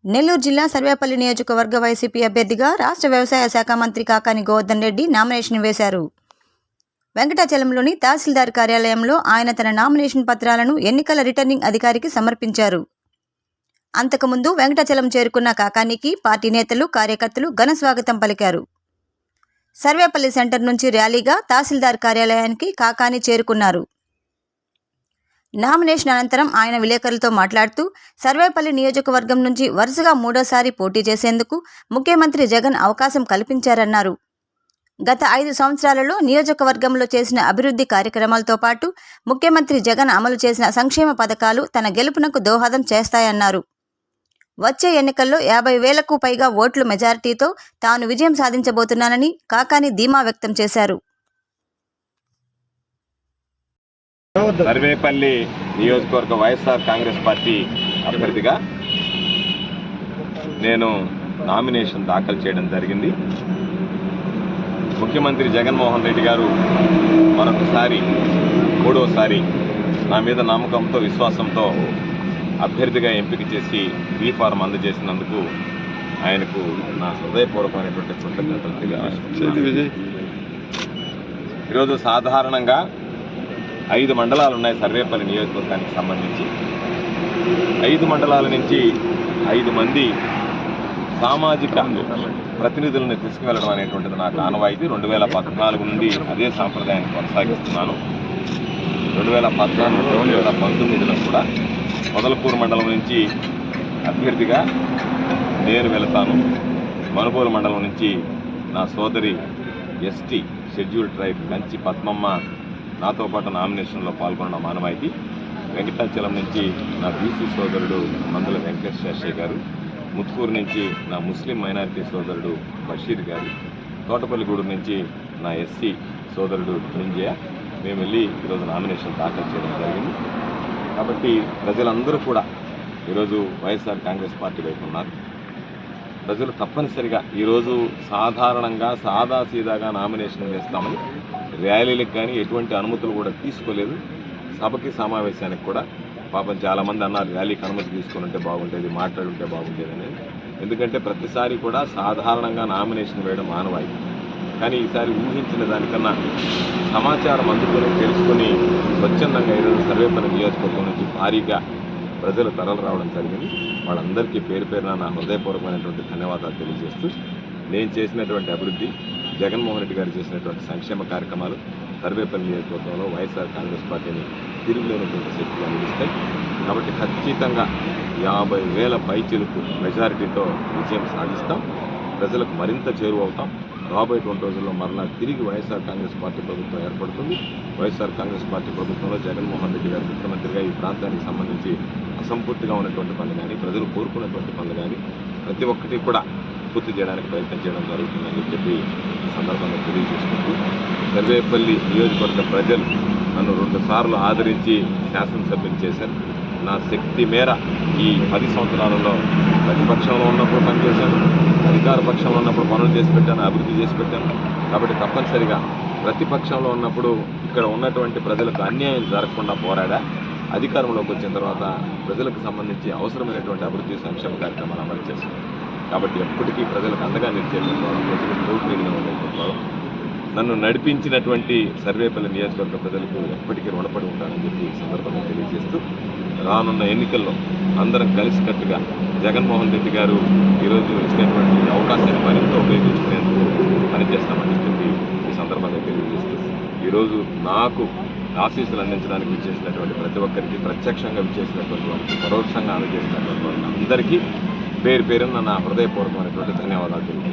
నెల్లూరు జిల్లా సర్వేపల్లి నియోజకవర్గ వైసీపీ అభ్యర్థిగా రాష్ట్ర వ్యవసాయ శాఖ మంత్రి కాకాని గోవర్ధన్ రెడ్డి నామినేషన్ వేశారు. వెంకటాచలంలోని తహసీల్దార్ కార్యాలయంలో ఆయన తన నామినేషన్ పత్రాలను ఎన్నికల రిటర్నింగ్ అధికారికి సమర్పించారు. అంతకుముందు వెంకటాచలం చేరుకున్న కాకానికి పార్టీ నేతలు, కార్యకర్తలు ఘన స్వాగతం పలికారు. సర్వేపల్లి సెంటర్ నుంచి ర్యాలీగా తహసీల్దార్ కార్యాలయానికి కాకాని చేరుకున్నారు. నామినేషన్ అనంతరం ఆయన విలేకరులతో మాట్లాడుతూ సర్వేపల్లి నియోజకవర్గం నుంచి వరుసగా మూడోసారి పోటీ చేసేందుకు ముఖ్యమంత్రి జగన్ అవకాశం కల్పించారన్నారు. గత 5 సంవత్సరాలలో నియోజకవర్గంలో చేసిన అభివృద్ధి కార్యక్రమాలతో పాటు ముఖ్యమంత్రి జగన్ అమలు చేసిన సంక్షేమ పథకాలు తన గెలుపునకు దోహదం చేస్తాయన్నారు. వచ్చే ఎన్నికల్లో 50,000కు పైగా ఓట్ల మెజారిటీతో తాను విజయం సాధించబోతున్నానని కాకాని ధీమా వ్యక్తం చేశారు. సర్వేపల్లి నియోజకవర్గ వైఎస్ఆర్ కాంగ్రెస్ పార్టీ అభ్యర్థిగా నేను నామినేషన్ దాఖలు చేయడం జరిగింది. ముఖ్యమంత్రి జగన్మోహన్ రెడ్డి గారు మరొకసారి మూడోసారి నా మీద నమ్మకంతో, విశ్వాసంతో అభ్యర్థిగా ఎంపిక చేసి బీ ఫారం అందజేసినందుకు ఆయనకు నా హృదయపూర్వకమైనటువంటి కృతజ్ఞతలు. ఈరోజు సాధారణంగా 5 మండలాలు ఉన్నాయి సర్వేపల్లి నియోజకవర్గానికి సంబంధించి. 5 మండలాల నుంచి 5 మంది సామాజిక ప్రతినిధులను తీసుకువెళ్ళడం అనేటువంటిది నాకు ఆనవాయితీ. 2014 నుండి అదే సాంప్రదాయాన్ని కొనసాగిస్తున్నాను. 2014, 2019లో కూడా మొదలకూరు మండలం నుంచి అభ్యర్థిగా నేను వెళతాను. మనుగోలు మండలం నుంచి నా సోదరి ST scheduled tribe Kanchi Padmamma నాతో పాటు నామినేషన్లో పాల్గొన్న ఆనవాయితీ. వెంకటాచలం నుంచి నా బీసీ సోదరుడు మందుల వెంకటేశ్వర గారు, ముత్కూరు నుంచి నా ముస్లిం మైనారిటీ సోదరుడు బషీర్ గారు, తోటపల్లిగూడూరు నుంచి నా ఎస్సీ సోదరుడు ధనుంజయ మేము వెళ్ళి ఈరోజు నామినేషన్ దాఖలు చేయడం జరిగింది. కాబట్టి ప్రజలందరూ కూడా ఈరోజు వైఎస్ఆర్ కాంగ్రెస్ పార్టీ వైపు ఉన్నారు. ప్రజలు తప్పనిసరిగా ఈరోజు సాధారణంగా సాదాసీదాగా నామినేషన్ వేస్తామని ర్యాలీలకు కానీ ఎటువంటి అనుమతులు కూడా తీసుకోలేదు. సభకి సమావేశానికి కూడా పాపం చాలామంది అన్నారు ర్యాలీకి అనుమతి తీసుకొని ఉంటే బాగుండేది, మాట్లాడుంటే బాగుండేది అనేది. ఎందుకంటే ప్రతిసారి కూడా సాధారణంగా నామినేషన్ వేయడం ఆనవాయితీ. కానీ ఈసారి ఊహించిన దానికన్నా సమాచారం అందుకొని తెలుసుకొని స్వచ్ఛందంగా ఈరోజు సర్వేపల్లి నియోజకవర్గం నుంచి భారీగా ప్రజలు తరలి రావడం జరిగింది. వాళ్ళందరికీ పేరు పేరున నా హృదయపూర్వకమైనటువంటి ధన్యవాదాలు తెలియజేస్తూ, నేను చేసినటువంటి అభివృద్ధి, జగన్మోహన్ రెడ్డి గారు చేసినటువంటి సంక్షేమ కార్యక్రమాలు సర్వేపల్లి నియోజకవర్గంలో వైఎస్ఆర్ కాంగ్రెస్ పార్టీని తిరుగులేనటువంటి శక్తిగా నిలుస్తాయి. కాబట్టి ఖచ్చితంగా 50,000 పైచిలుకు మెజారిటీతో విజయం సాధిస్తాం. ప్రజలకు మరింత చేరువవుతాం. రాబోయేటువంటి రోజుల్లో మరలా తిరిగి వైఎస్ఆర్ కాంగ్రెస్ పార్టీ ప్రభుత్వం ఏర్పడుతుంది. వైఎస్ఆర్ కాంగ్రెస్ పార్టీ ప్రభుత్వంలో జగన్మోహన్ రెడ్డి గారు ముఖ్యమంత్రిగా ఈ ప్రాంతానికి సంబంధించి అసంపూర్తిగా ఉన్నటువంటి పనులు కానీ, ప్రజలు కోరుకున్నటువంటి పనులు కానీ ప్రతి ఒక్కటి కూడా పూర్తి చేయడానికి ప్రయత్నం చేయడం జరుగుతుందని చెప్పి ఈ సందర్భంగా తెలియజేసుకుంటూ, సర్వేపల్లి నియోజకవర్గ ప్రజలు నన్ను 2 సార్లు ఆదరించి శాసనసభ్యులు చేశారు. నా శక్తి మేర ఈ 10 సంవత్సరాలలో ప్రతిపక్షంలో ఉన్నప్పుడు పనిచేశాను, అధికార పక్షంలో ఉన్నప్పుడు పనులు చేసి పెట్టాను, అభివృద్ధి చేసి పెట్టాను. కాబట్టి తప్పనిసరిగా ప్రతిపక్షంలో ఉన్నప్పుడు ఇక్కడ ఉన్నటువంటి ప్రజలకు అన్యాయం జరగకుండా పోరాడా. అధికారంలోకి వచ్చిన తర్వాత ప్రజలకు సంబంధించి అవసరమైనటువంటి అభివృద్ధి సంక్షేమ కార్యక్రమాలు అమలు చేశాను. కాబట్టి ఎప్పటికీ ప్రజలకు అండగా నిలిచేటువంటి ప్రజలకు తోడుగా ఉండేటువంటి నన్ను నడిపించినటువంటి సర్వేపల్లి నియోజకవర్గ ప్రజలకు ఎప్పటికీ రుణపడి ఉంటానని చెప్పి ఈ సందర్భంగా తెలియజేస్తూ, రానున్న ఎన్నికల్లో అందరం కలిసికట్టుగా జగన్మోహన్ రెడ్డి గారు ఈరోజు ఇచ్చినటువంటి అవకాశాన్ని మరింత ఉపయోగించుకునేందుకు పనిచేస్తామని చెప్పి ఈ సందర్భంగా తెలియజేస్తూ, ఈరోజు నాకు ఆశీస్సులు అందించడానికి విచ్చేసినటువంటి ప్రతి ఒక్కరికి, ప్రత్యక్షంగా విచ్చేసినటువంటి వారికి, పరోక్షంగా అందజేసినటువంటి వారికి అందరికీ పేరు పేరున నా హృదయపూర్వకమైనటువంటి ధన్యవాదాలు తెలియజేస్తాను.